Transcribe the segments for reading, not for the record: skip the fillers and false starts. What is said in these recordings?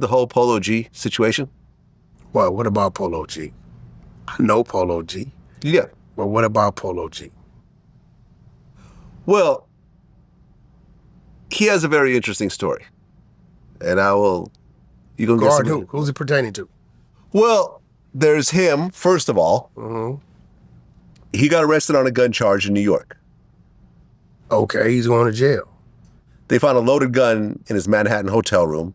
the whole Polo G situation? What about Polo G? I know Polo G. Yeah. But what about Polo G? Well, he has a very interesting story. And you gonna get some. Who's it pertaining to? Well, there's him, first of all. Mm-hmm. He got arrested on a gun charge in New York. Okay, he's going to jail. They found a loaded gun in his Manhattan hotel room.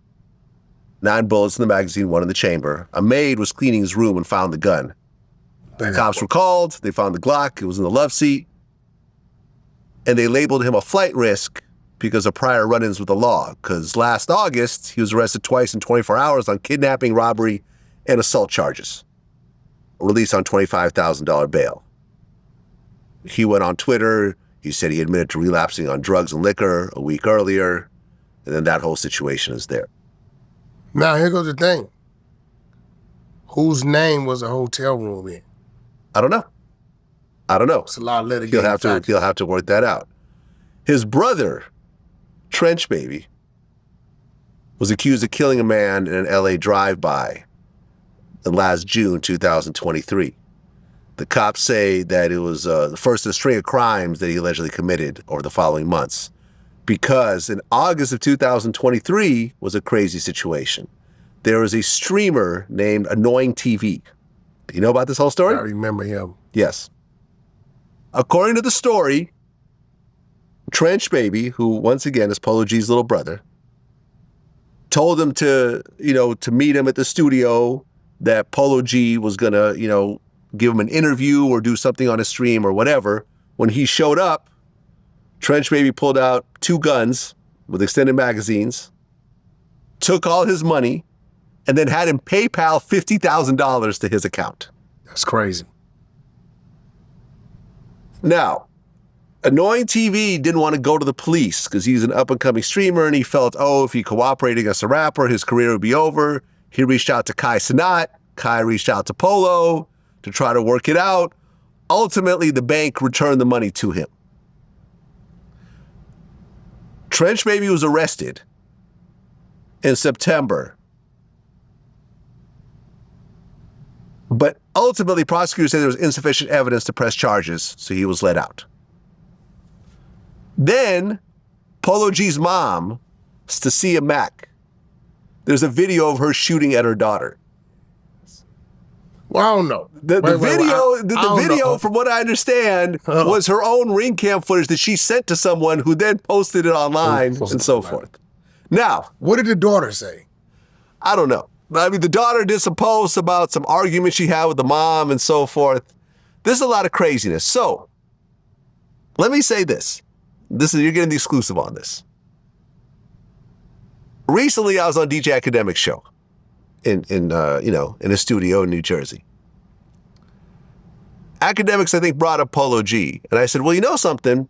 9 bullets in the magazine, 1 in the chamber. A maid was cleaning his room and found the gun. The cops were called. They found the Glock. It was in the love seat. And they labeled him a flight risk because of prior run-ins with the law. Because last August, he was arrested twice in 24 hours on kidnapping, robbery, and assault charges. Released on $25,000 bail. He went on Twitter. He said he admitted to relapsing on drugs and liquor a week earlier. And then that whole situation is there. Now, here goes the thing. Whose name was the hotel room in? I don't know. It's a lot of litigation. He'll have to work that out. His brother, Trench Baby, was accused of killing a man in an LA drive-by in last June 2023. The cops say that it was the first of a string of crimes that he allegedly committed over the following months. Because in August of 2023 was a crazy situation. There was a streamer named Annoying TV. Do you know about this whole story? I remember him. Yes. According to the story, Trench Baby, who once again is Polo G's little brother, told him to meet him at the studio, that Polo G was gonna, give him an interview or do something on his stream or whatever. When he showed up, Trench Baby pulled out 2 guns with extended magazines, took all his money, and then had him PayPal $50,000 to his account. That's crazy. Now, Annoying TV didn't want to go to the police because he's an up-and-coming streamer, and he felt, if he cooperated against a rapper, his career would be over. He reached out to Kai Cenat. Kai reached out to Polo to try to work it out. Ultimately, the bank returned the money to him. Trench Baby was arrested in September. But ultimately, prosecutors said there was insufficient evidence to press charges, so he was let out. Then, Polo G's mom, Stacia Mack, there's a video of her shooting at her daughter. Well, I don't know. The video, from what I understand, was her own ring cam footage that she sent to someone who then posted it online and so forth. Now, what did the daughter say? I don't know. I mean, the daughter did some posts about some arguments she had with the mom and so forth. There's a lot of craziness. So, let me say this. You're getting the exclusive on this. Recently, I was on DJ Academic's show in a studio in New Jersey. Academics, I think, brought up Polo G. And I said, well, you know something?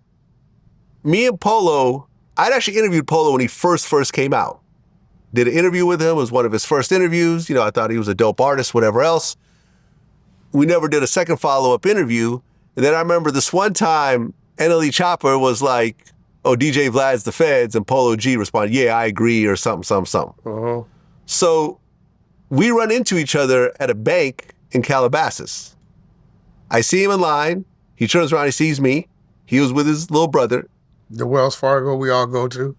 Me and Polo, I'd actually interviewed Polo when he first came out. Did an interview with him. It was one of his first interviews. I thought he was a dope artist, whatever else. We never did a second follow-up interview. And then I remember this one time, NLE Chopper was like, DJ Vlad's the feds, and Polo G responded, yeah, I agree, or something. Uh-huh. So we run into each other at a bank in Calabasas. I see him in line. He turns around, he sees me. He was with his little brother. The Wells Fargo we all go to.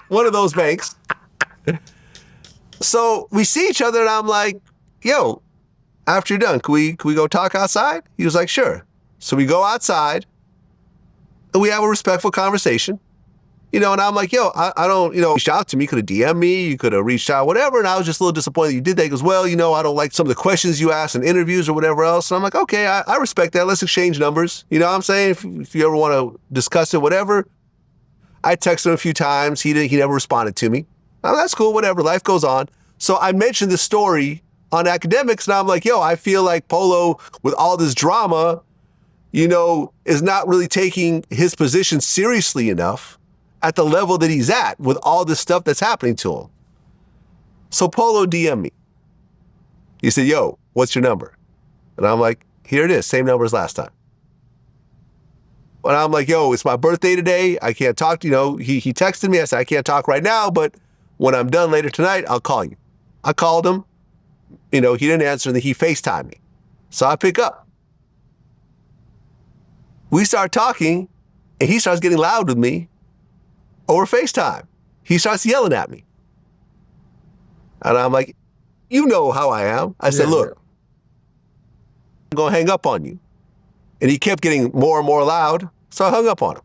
One of those banks. So we see each other, and I'm like, yo, after you're done, can we go talk outside? He was like, sure. So we go outside, and we have a respectful conversation. And I'm like, yo, I don't, reach out to me. You could have DM'd me. You could have reached out, whatever. And I was just a little disappointed that you did that. He goes, well, I don't like some of the questions you ask in interviews or whatever else. And I'm like, okay, I respect that. Let's exchange numbers. You know what I'm saying? If you ever want to discuss it, whatever. I texted him a few times. He never responded to me. Oh, that's cool, whatever. Life goes on. So I mentioned this story on Academics, and I'm like, yo, I feel like Polo, with all this drama, is not really taking his position seriously enough at the level that he's at with all this stuff that's happening to him. So Polo DM'd me. He said, yo, what's your number? And I'm like, here it is, same number as last time. And I'm like, yo, it's my birthday today. I can't talk to he texted me. I said, I can't talk right now, but when I'm done later tonight, I'll call you. I called him. He didn't answer, and then he FaceTimed me. So I pick up. We start talking, and he starts getting loud with me over FaceTime. He starts yelling at me. And I'm like, you know how I am. I said, look, I'm going to hang up on you. And he kept getting more and more loud, so I hung up on him.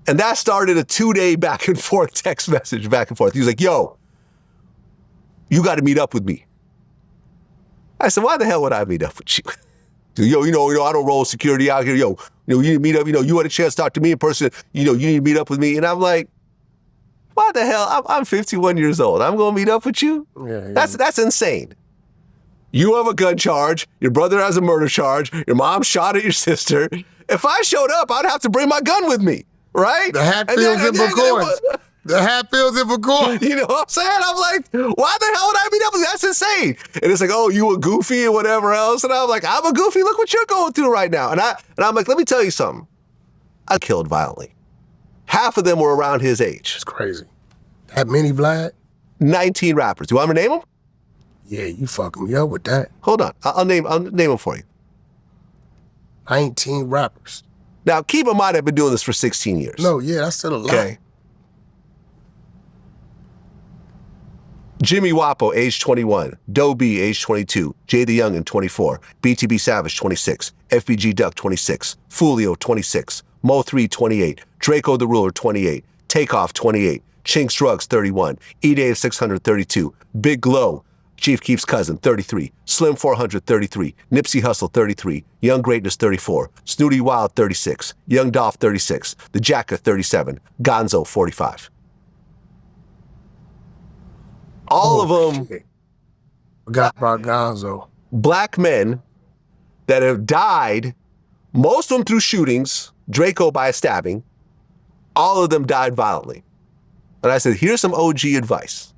And that started a 2-day back and forth text message, back and forth. He was like, yo, you got to meet up with me. I said, why the hell would I meet up with you? Yo, I don't roll security out here. Yo, you need to meet up. You had a chance to talk to me in person. You need to meet up with me. And I'm like, why the hell? I'm 51 years old. I'm going to meet up with you? Yeah. That's insane. You have a gun charge. Your brother has a murder charge. Your mom shot at your sister. If I showed up, I'd have to bring my gun with me, right? The Hatfields and McCoys. The Hatfields and McCoy. You know what I'm saying? I'm like, why the hell would I meet up with you? That's insane. And it's like, oh, you a goofy and whatever else. And I'm like, I'm a goofy. Look what you're going through right now. And I'm like, let me tell you something. I killed violently. Half of them were around his age. It's crazy. That many, Vlad? 19 rappers. Do you want me to name them? Yeah, you fucking me up with that. Hold on. I'll name them for you. 19 rappers. Now, keep in mind, I've been doing this for 16 years. No, yeah, that's still a lot. Okay. Jimmy Wapo, age 21. Doe B, age 22. Jay the Youngin, 24. BTB Savage, 26. FBG Duck, 26. Fulio, 26. Mo 3, 28. Draco the Ruler, 28. Takeoff, 28. Chinks Drugs, 31. E-Dave, 632. Big Glow, Chief Keef's cousin, 33. Slim 400, 33. Nipsey Hussle, 33. Young Greatness, 34. Snooty Wild, 36. Young Dolph, 36. The Jacka, 37. Gonzo, 45. All of them Forgot about Gonzo. black men that have died, most of them through shootings, Draco by a stabbing. All of them died violently. And I said, here's some OG advice.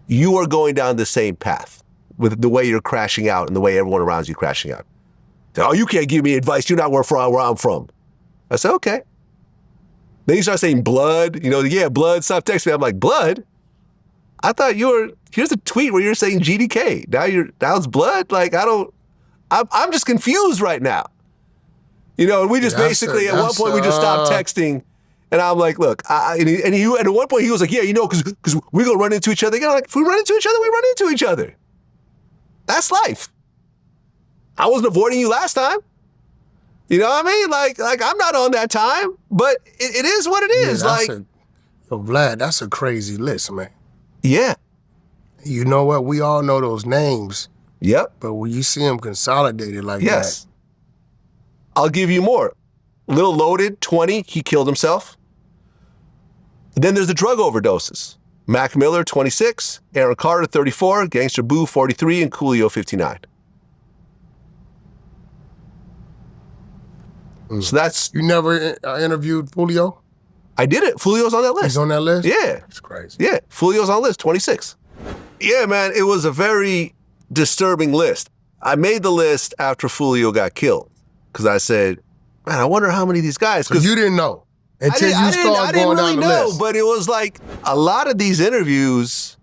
You are going down the same path with the way you're crashing out and the way everyone around you crashing out. Oh, you can't give me advice. You're not where I'm from. I said, okay. Then you start saying blood. Yeah, blood, stop texting me. I'm like, blood? I thought here's a tweet where you're saying GDK. Now it's blood? Like, I'm just confused right now. And we just basically, at one point, we just stopped texting. And I'm like, look, and at one point he was like, yeah, because we're going to run into each other again. I'm like, if we run into each other, we run into each other. That's life. I wasn't avoiding you last time. You know what I mean? Like I'm not on that time, but it is what it is. Vlad, that's a crazy list, man. Yeah. You know what? We all know those names. Yep. But when you see them consolidated like yes. that. I'll give you more. Lil Loaded, 20, he killed himself. Then there's the drug overdoses. Mac Miller, 26, Aaron Carter, 34, Gangster Boo, 43, and Coolio, 59. So that's... You never interviewed Fulio? I did it. Fulio's on that list. He's on that list? Yeah. That's crazy. Yeah, Fulio's on the list, 26. Yeah, man, it was a very disturbing list. I made the list after Fulio got killed because I said, man, I wonder how many of these guys... Because you didn't know until you started going down the list. I didn't really know, but it was like a lot of these interviews,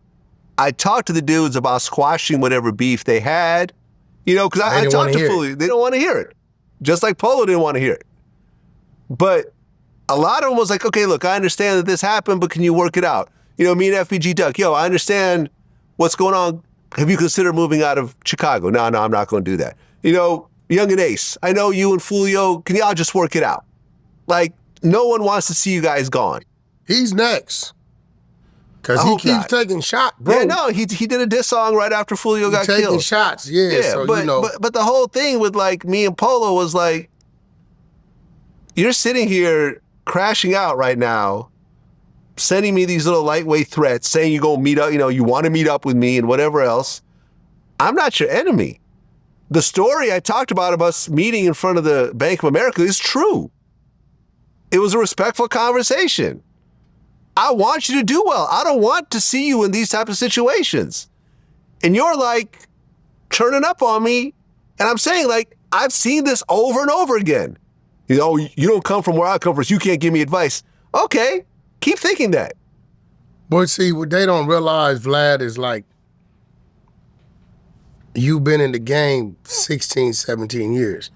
I talked to the dudes about squashing whatever beef they had, because I talked to Fulio. They don't want to hear it. Just like Polo didn't want to hear it. But a lot of them was like, okay, look, I understand that this happened, but can you work it out? Me and FBG Duck, I understand what's going on. Have you considered moving out of Chicago? No, I'm not going to do that. Young and Ace, I know you and Fulio, can y'all just work it out? Like, no one wants to see you guys gone. He's next. Because he keeps taking shots, bro. Yeah, no, he did a diss song right after Fulio got killed. Taking shots, yeah, so But the whole thing with, like, me and Polo was like, you're sitting here crashing out right now, sending me these little lightweight threats, saying you're going to meet up, you want to meet up with me and whatever else. I'm not your enemy. The story I talked about us meeting in front of the Bank of America is true. It was a respectful conversation. I want you to do well. I don't want to see you in these type of situations. And you're like turning up on me. And I'm saying, like, I've seen this over and over again. You don't come from where I come from, so you can't give me advice. Okay, keep thinking that. But see, what they don't realize, Vlad, is like, you've been in the game 16, 17 years.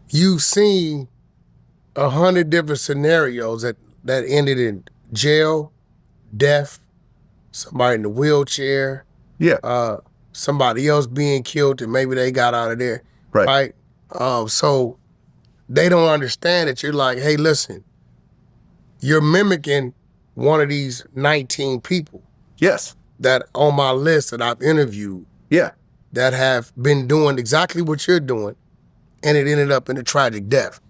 You've seen 100 different scenarios that ended in jail, death, somebody in the wheelchair, Yeah. somebody else being killed and maybe they got out of there. Right. So they don't understand that you're like, hey, listen, you're mimicking one of these 19 people Yes. that on my list that I've interviewed Yeah. that have been doing exactly what you're doing, and it ended up in a tragic death.